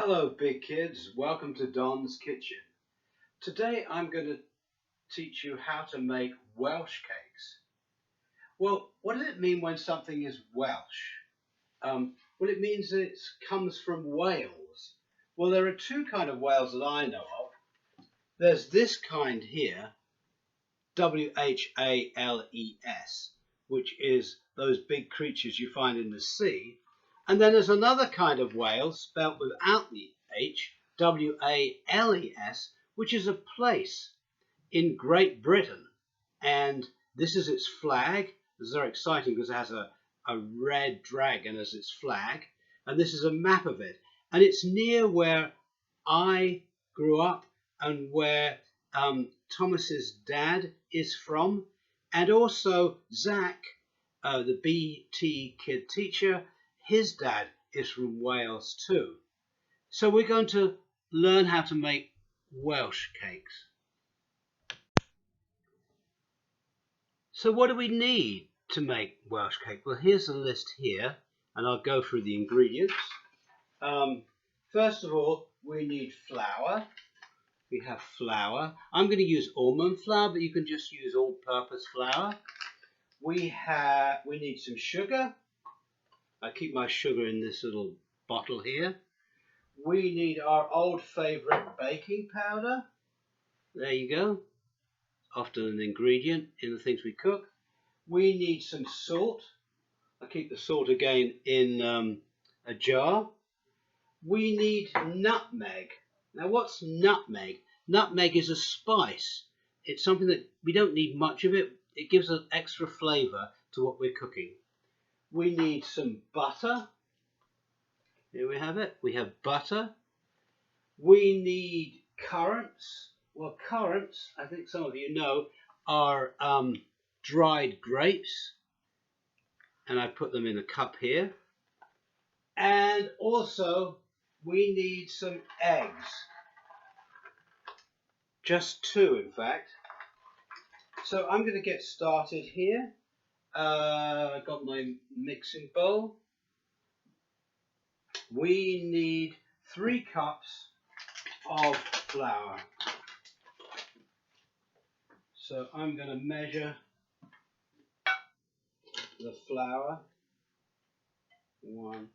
Hello big kids, welcome to Don's Kitchen. Today I'm going to teach you how to make Welsh cakes. Well, what does it mean when something is Welsh? Well, it means that it comes from Wales. Well, there are two kinds of Wales that I know of. There's this kind here, W-H-A-L-E-S, which is those big creatures you find in the sea. And then there's another kind of Wales, spelt without the H, W-A-L-E-S, which is a place in Great Britain. And this is its flag. It's very exciting because it has a red dragon as its flag. And this is a map of it. And it's near where I grew up and where Thomas's dad is from. And also Zach, the BT kid teacher, his dad is from Wales too. So we're going to learn how to make Welsh cakes. So what do we need to make Welsh cake? Well, here's a list here, and I'll go through the ingredients. First of all, we need flour. We have flour. I'm going to use almond flour, but you can just use all-purpose flour. We need some sugar. I keep my sugar in this little bottle here. We need our old favourite baking powder. There you go. Often an ingredient in the things we cook. We need some salt. I keep the salt again in a jar. We need nutmeg. Now what's nutmeg? Nutmeg is a spice. It's something that we don't need much of it. It gives an extra flavour to what we're cooking. We need some butter. Here we have it. We have butter. We need currants. Well, currants, I think some of you know, are dried grapes. And I put them in a cup here. And also, we need some eggs. Just two, in fact. So I'm going to get started here. I've got my mixing bowl. We need 3 cups of flour. So I'm going to measure the flour. 1.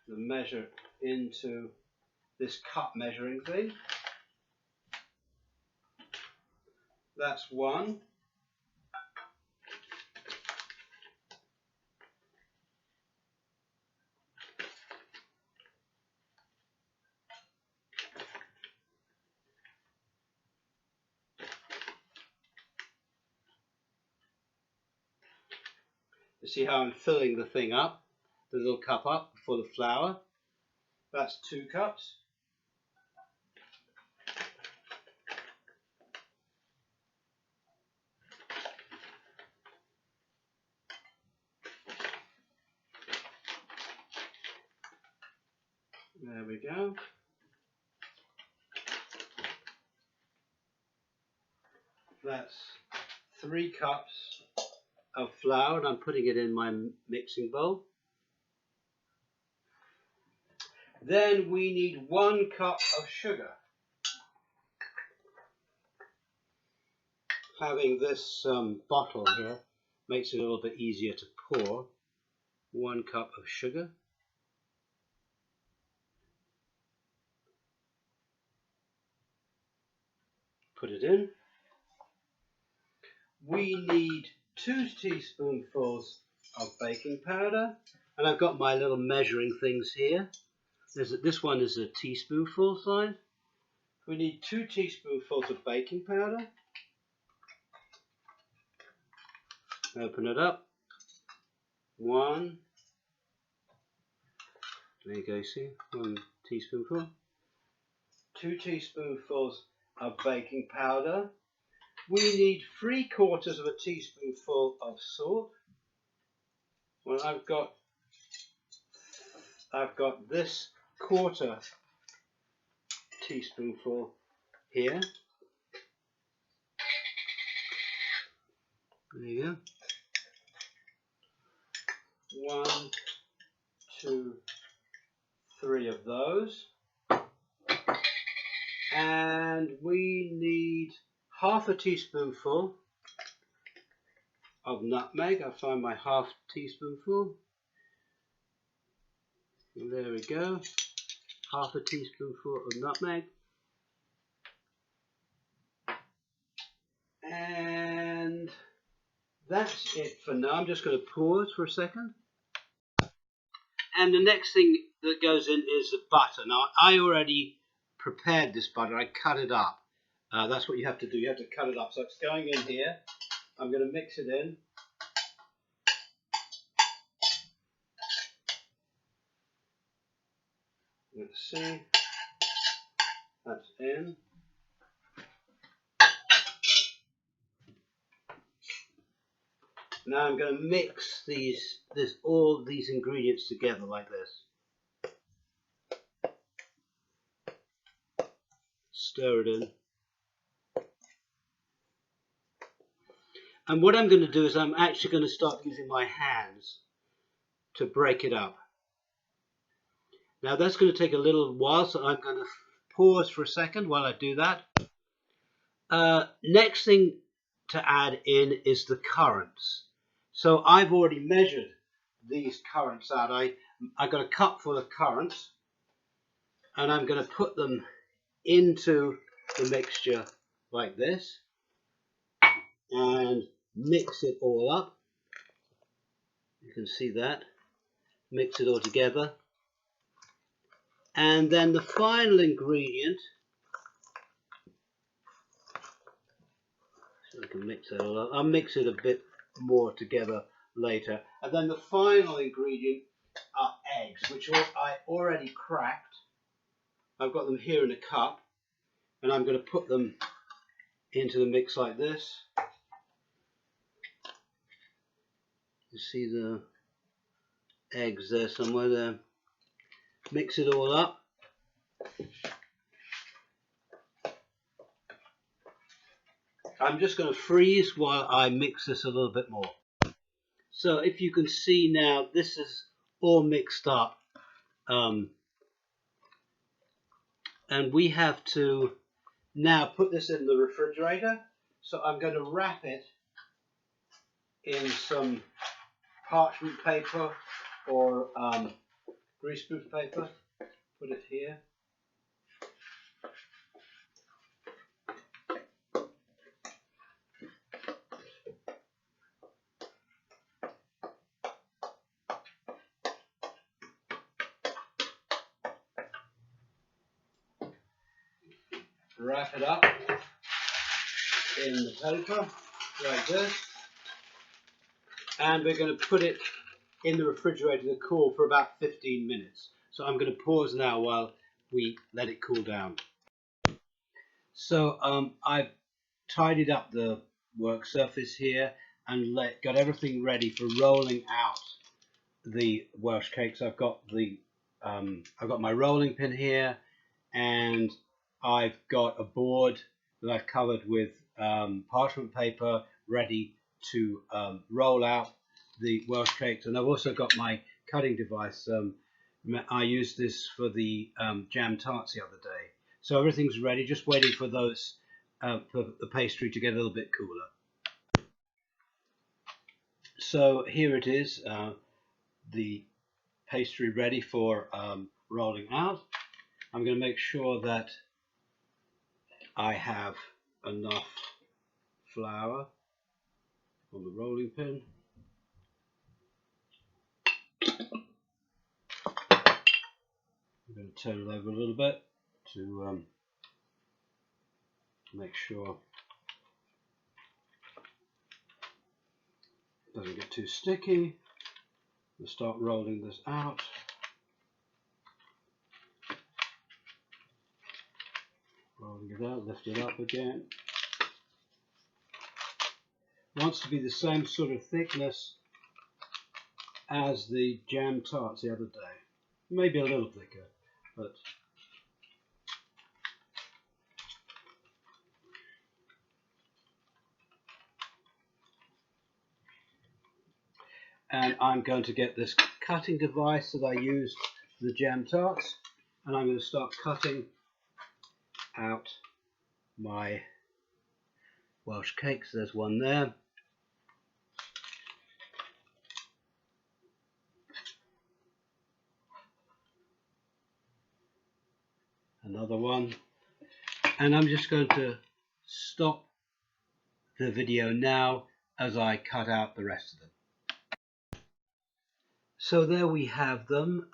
The measure into this cup measuring thing. That's 1. You see how I'm filling the thing up, the little cup up for the flour. That's 2 cups. There we go. That's 3 cups of flour, and I'm putting it in my mixing bowl. Then we need 1 cup of sugar. Having this bottle here makes it a little bit easier to pour. 1 cup of sugar. Put it in. We need 2 teaspoonfuls of baking powder, and I've got my little measuring things here. This one is a teaspoonful size. We need 2 teaspoonfuls of baking powder. Open it up. 1. There you go, see? 1 teaspoonful. 2 teaspoonfuls of baking powder. We need 3/4 of a teaspoonful of salt. Well, I've got this 1/4 teaspoonful here. There you go. 1 2, 3 of those. And we need half a teaspoonful of nutmeg. I'll find my half teaspoonful. And there we go. Half a teaspoonful of nutmeg. And that's it for now. I'm just going to pause for a second. And the next thing that goes in is the butter. Now, I already prepared this butter. I cut it up. That's what you have to do. You have to cut it up. So it's going in here. I'm going to mix it in. Let's see. That's in. Now I'm going to mix all these ingredients together like this. Stir it in. And what I'm going to do is I'm actually going to start using my hands to break it up. Now that's going to take a little while, so I'm going to pause for a second while I do that. Next thing to add in is the currants. So I've already measured these currants out. I got a cup full of currants, and I'm going to put them into the mixture like this and mix it all up. You can see that. Mix it all together. And then the final ingredient, so I can mix that all up. I'll mix it a bit more together later. And then the final ingredient are eggs, which I already cracked. I've got them here in a cup, and I'm going to put them into the mix like this. You see the eggs there somewhere there. Mix it all up. I'm just going to freeze while I mix this a little bit more. So if you can see now, this is all mixed up. And we have to now put this in the refrigerator. So I'm going to wrap it in some parchment paper or greaseproof paper. Put it here. Wrap it up in the paper like this, and we're going to put it in the refrigerator to cool for about 15 minutes. So I'm going to pause now while we let it cool down. So I've tidied up the work surface here and got everything ready for rolling out the Welsh cakes. I've got my rolling pin here, and I've got a board that I've covered with parchment paper ready to roll out the Welsh cakes. And I've also got my cutting device. I used this for the jam tarts the other day. So everything's ready, just waiting for those for the pastry to get a little bit cooler. So here it is, the pastry ready for rolling out. I'm going to make sure that I have enough flour on the rolling pin. I'm going to turn it over a little bit to make sure it doesn't get too sticky. We'll start rolling this out. Rolling it out, lift it up again. It wants to be the same sort of thickness as the jam tarts the other day. Maybe a little thicker, but And I'm going to get this cutting device that I used for the jam tarts, and I'm going to start cutting out my Welsh cakes. There's one there. Another one. And I'm just going to stop the video now as I cut out the rest of them. So there we have them.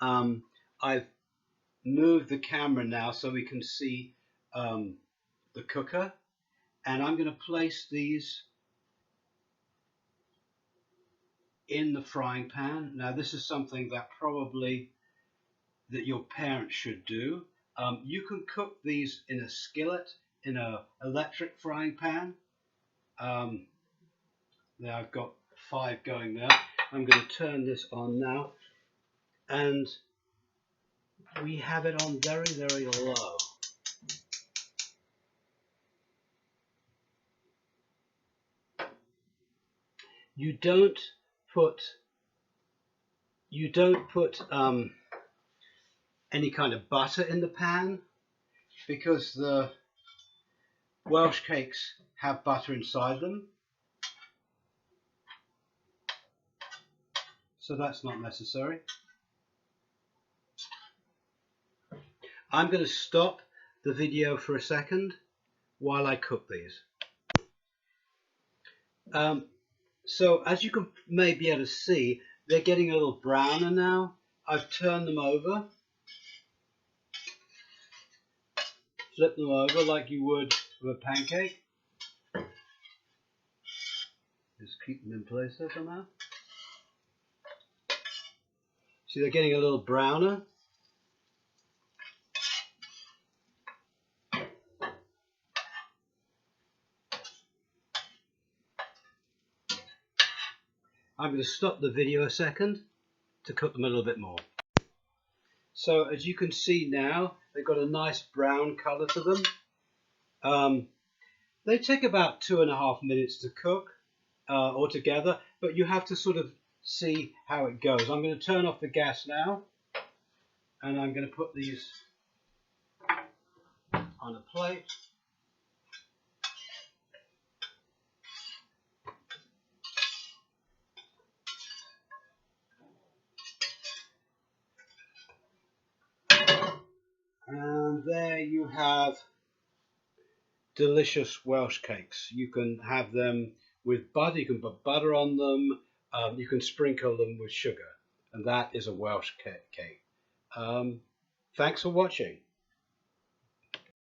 I've moved the camera now so we can see the cooker, and I'm going to place these in the frying pan. Now this is something that probably that your parents should do. You can cook these in a skillet, in an electric frying pan. There I've got 5 going there. I'm going to turn this on now, and we have it on very, very low. You don't put any kind of butter in the pan, because the Welsh cakes have butter inside them, so that's not necessary. I'm going to stop the video for a second while I cook these. So as you can maybe be able to see, they're getting a little browner now. I've turned them over, flip them over like you would with a pancake. Just keep them in place there somehow. See, they're getting a little browner. I'm going to stop the video a second to cook them a little bit more. So as you can see now, they've got a nice brown colour to them. They take about 2.5 minutes to cook altogether, but you have to sort of see how it goes. I'm going to turn off the gas now, and I'm going to put these on a plate. And there you have delicious Welsh cakes. You can have them with butter, you can put butter on them, you can sprinkle them with sugar, and that is a Welsh cake. Thanks for watching.